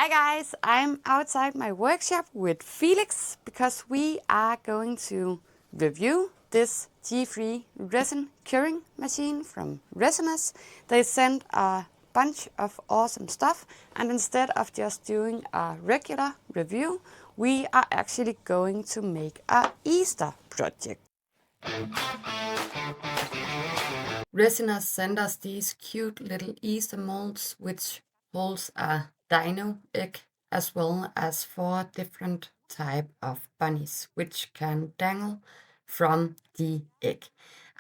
Hi guys, I'm outside my workshop with Felix because we are going to review this G3 resin curing machine from Resiners. They sent a bunch of awesome stuff, and instead of just doing a regular review, we are actually going to make a Easter project. Resiners sent us these cute little Easter molds which holds a dino egg as well as 4 different type of bunnies which can dangle from the egg.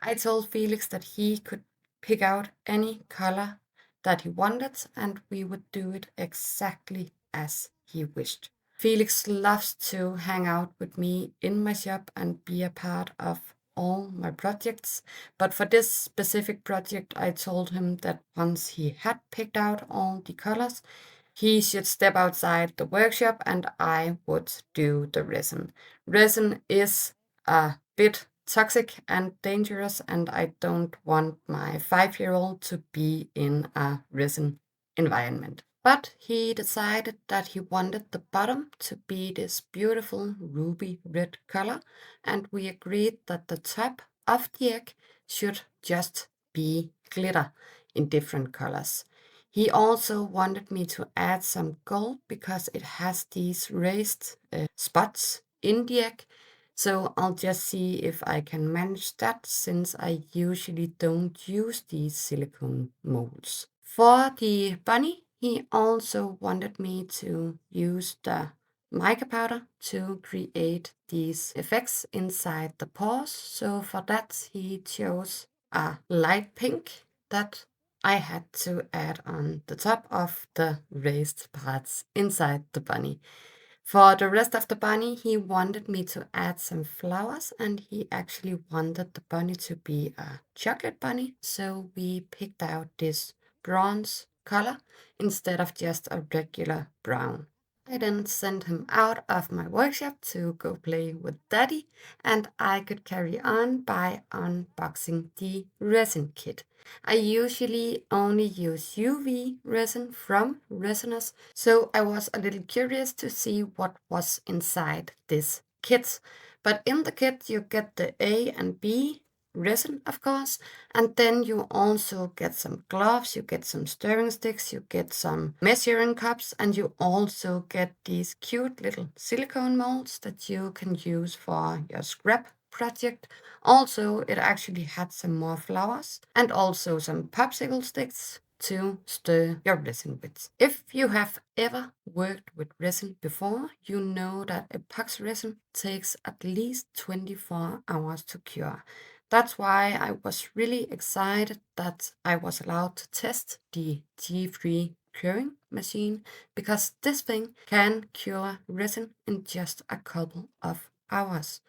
I told Felix that he could pick out any color that he wanted and we would do it exactly as he wished. Felix loves to hang out with me in my shop and be a part of all my projects, but for this specific project I told him that once he had picked out all the colors, he should step outside the workshop and I would do the resin. Resin is a bit toxic and dangerous, and I don't want my 5-year-old to be in a resin environment. But he decided that he wanted the bottom to be this beautiful ruby red color, and we agreed that the top of the egg should just be glitter in different colors. He also wanted me to add some gold because it has these raised spots in the egg. So I'll just see if I can manage that, since I usually don't use these silicone molds. For the bunny, he also wanted me to use the mica powder to create these effects inside the paws. So for that, he chose a light pink that I had to add on the top of the raised parts inside the bunny. For the rest of the bunny, he wanted me to add some flowers, and he actually wanted the bunny to be a chocolate bunny, so we picked out this bronze color instead of just a regular brown. I then sent him out of my workshop to go play with Daddy, and I could carry on by unboxing the resin kit. I usually only use UV resin from Resiners, so I was a little curious to see what was inside this kit. But in the kit you get the A and B resin, of course, and then you also get some gloves, you get some stirring sticks, you get some measuring cups, and you also get these cute little silicone molds that you can use for your scrap project. Also, it actually had some more flowers and also some popsicle sticks to stir your resin with. If you have ever worked with resin before, you know that epoxy resin takes at least 24 hours to cure. That's why I was really excited that I was allowed to test the G3 curing machine, because this thing can cure resin in just a couple of hours.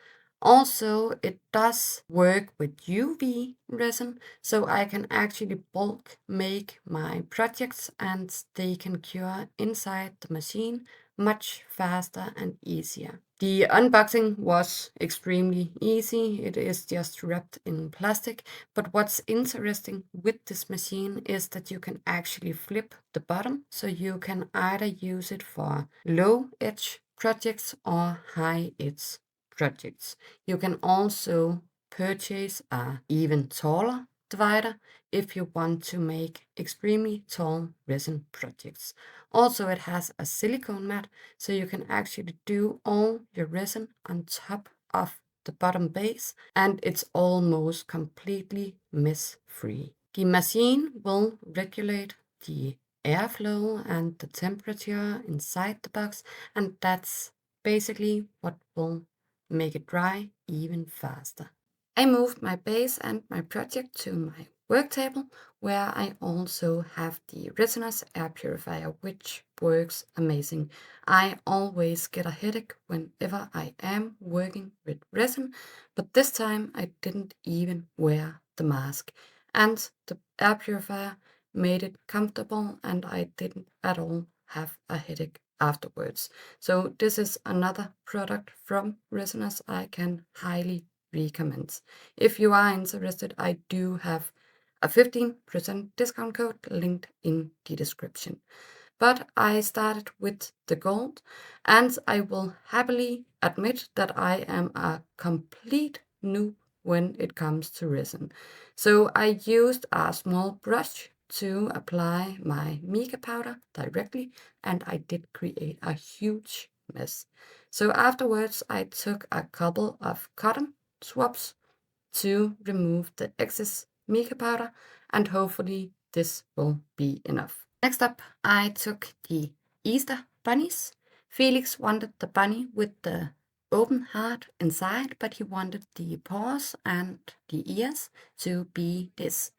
Also, it does work with UV resin, so I can actually bulk make my projects and they can cure inside the machine much faster and easier. The unboxing was extremely easy. It is just wrapped in plastic, but what's interesting with this machine is that you can actually flip the bottom, so you can either use it for low edge projects or high edge projects. You can also purchase a even taller divider if you want to make extremely tall resin projects. Also, it has a silicone mat, so you can actually do all your resin on top of the bottom base, and it's almost completely mess-free. The machine will regulate the airflow and the temperature inside the box, and that's basically what will make it dry even faster. I moved my base and my project to my work table, where I also have the Resiners air purifier, which works amazing. I always get a headache whenever I am working with resin, but this time I didn't even wear the mask, and the air purifier made it comfortable and I didn't at all have a headache afterwards. So this is another product from Resiners I can highly recommend. If you are interested, I do have a 15% discount code linked in the description. but I started with the gold, and I will happily admit that I am a complete noob when it comes to resin. So I used a small brush to apply my mica powder directly, and I did create a huge mess. So afterwards I took a couple of cotton swabs to remove the excess mica powder, and hopefully this will be enough. Next up, I took the Easter bunnies. Felix wanted the bunny with the open heart inside, but he wanted the paws and the ears to be this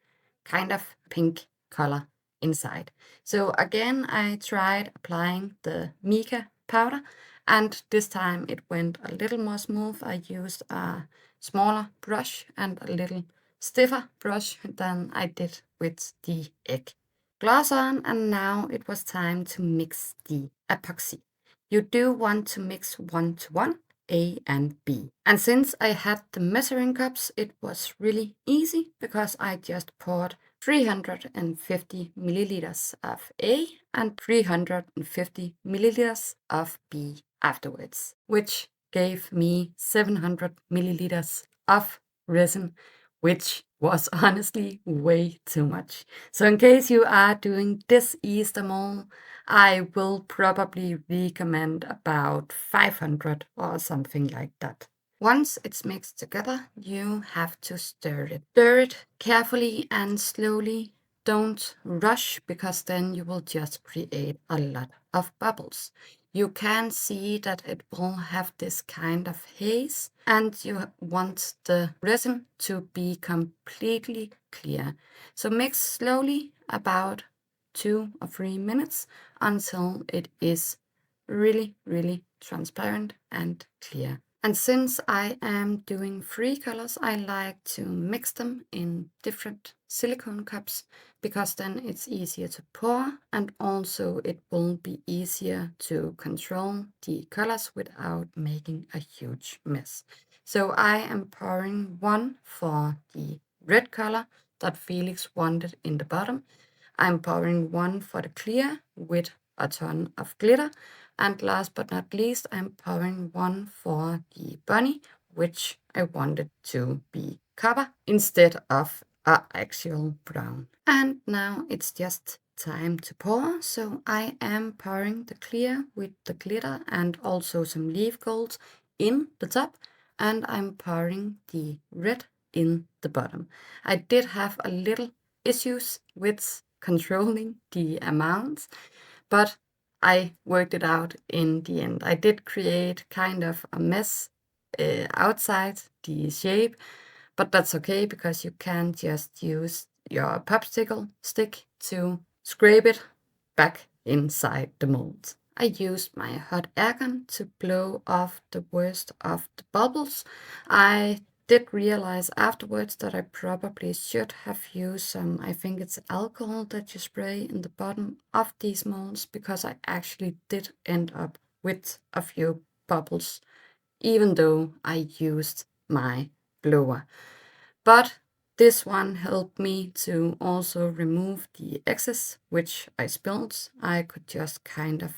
kind of pink color inside. So again, I tried applying the mica powder, and this time it went a little more smooth. I used a smaller brush and a little stiffer brush than I did with the egg gloss on, and now it was time to mix the epoxy. You do want to mix 1 to 1, A and B. And since I had the measuring cups, it was really easy because I just poured 350 milliliters of A and 350 milliliters of B afterwards, which gave me 700 milliliters of resin, which was honestly way too much. So in case you are doing this Easter mold, I will probably recommend about 500 or something like that. Once it's mixed together, you have to stir it. Stir it carefully and slowly. Don't rush, because then you will just create a lot of bubbles. You can see that it will have this kind of haze, and you want the resin to be completely clear. So mix slowly, about 2 or 3 minutes, until it is really, really transparent and clear. And since I am doing 3 colors, I like to mix them in different silicone cups, because then it's easier to pour, and also it will be easier to control the colors without making a huge mess. So I am pouring 1 for the red color that Felix wanted in the bottom. I'm pouring 1 for the clear with a ton of glitter. And last but not least, I'm pouring 1 for the bunny, which I wanted to be copper instead of a actual brown. And now it's just time to pour. So I am pouring the clear with the glitter and also some leaf gold in the top, and I'm pouring the red in the bottom. I did have a little issues with controlling the amounts, but I worked it out in the end. I did create kind of a mess outside the shape, but that's okay, because you can just use your popsicle stick to scrape it back inside the mold. I used my hot air gun to blow off the worst of the bubbles. I did realize afterwards that I probably should have used some, I think it's alcohol that you spray in the bottom of these molds, because I actually did end up with a few bubbles, even though I used my blower. But this one helped me to also remove the excess, which I spilled. I could just kind of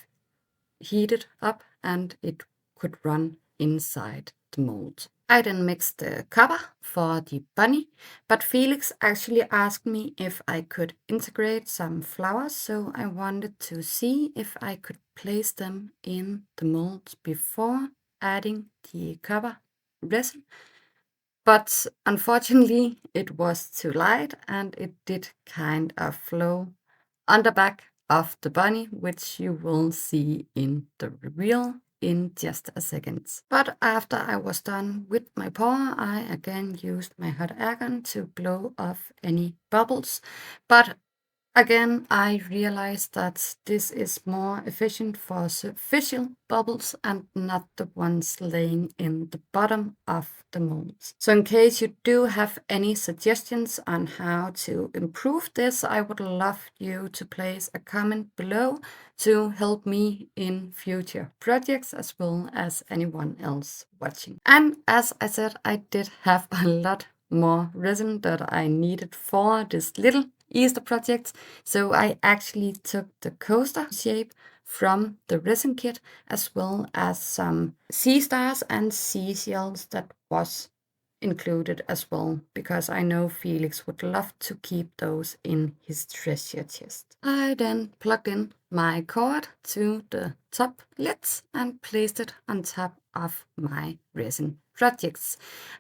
heat it up, and it could run inside the mold. I then mixed the cover for the bunny, but Felix actually asked me if I could integrate some flowers, so I wanted to see if I could place them in the mold before adding the cover resin. But unfortunately, it was too light, and it did kind of flow on the back of the bunny, which you will see in the reveal in just a second. But after I was done with my pour, I again used my hot air gun to blow off any bubbles. But again, I realized that this is more efficient for superficial bubbles and not the ones laying in the bottom of the molds. So in case you do have any suggestions on how to improve this, I would love you to place a comment below to help me in future projects, as well as anyone else watching. And as I said, I did have a lot more resin that I needed for this little Easter projects. So I actually took the coaster shape from the resin kit, as well as some sea stars and seashells that was included as well, because I know Felix would love to keep those in his treasure chest. I then plugged in my cord to the top lids and placed it on top of my resin projects.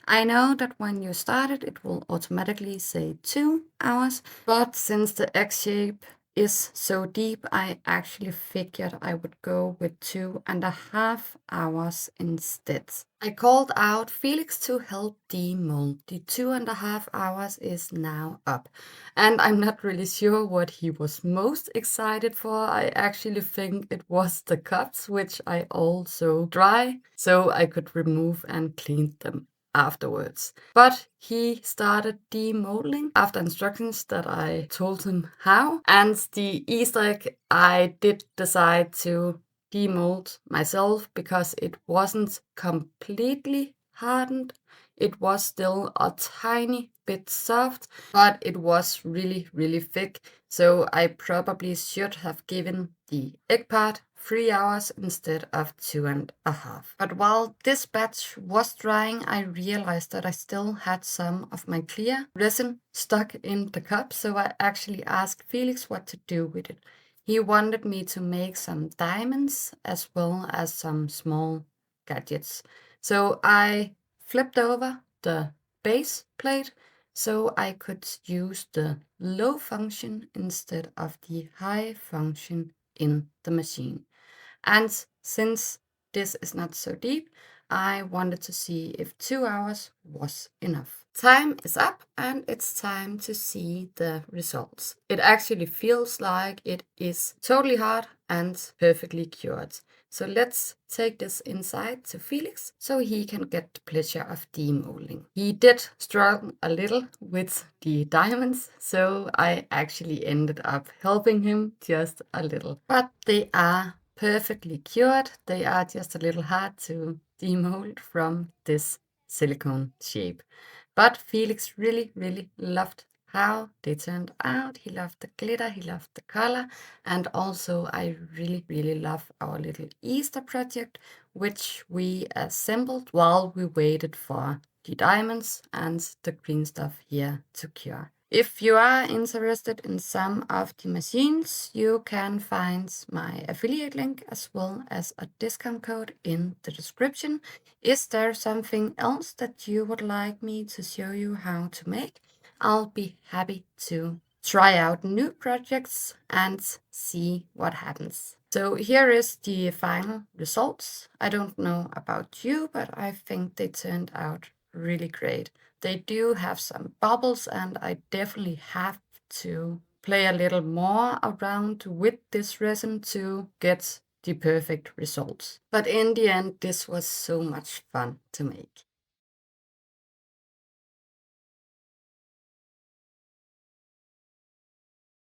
I know that when you start it, it will automatically say 2 hours, but since the X shape is so deep, I actually figured I would go with 2.5 hours instead. I called out Felix to help demold. The 2.5 hours is now up. And I'm not really sure what he was most excited for. I actually think it was the cups, which I also dry, so I could remove and clean them afterwards. But he started demolding after instructions that I told him how. And the Easter egg, I did decide to demold myself because it wasn't completely hardened. It was still a tiny bit soft, but it was really, really thick. So I probably should have given the egg part 3 hours instead of 2.5. But while this batch was drying, I realized that I still had some of my clear resin stuck in the cup. So I actually asked Felix what to do with it. He wanted me to make some diamonds as well as some small gadgets. So I flipped over the base plate so I could use the low function instead of the high function in the machine. And since this is not so deep, I wanted to see if 2 hours was enough. Time is up and it's time to see the results. It actually feels like it is totally hard and perfectly cured. So let's take this inside to Felix so he can get the pleasure of demolding. He did struggle a little with the diamonds, so I actually ended up helping him just a little. But they are perfectly cured. They are just a little hard to demold from this silicone shape. But Felix really, really loved how they turned out. He loved the glitter, he loved the color, and also I really, really love our little Easter project, which we assembled while we waited for the diamonds and the green stuff here to cure. If you are interested in some of the machines, you can find my affiliate link as well as a discount code in the description. Is there something else that you would like me to show you how to make? I'll be happy to try out new projects and see what happens. So here is the final results. I don't know about you, but I think they turned out really great. They do have some bubbles, and I definitely have to play a little more around with this resin to get the perfect results. But in the end, this was so much fun to make.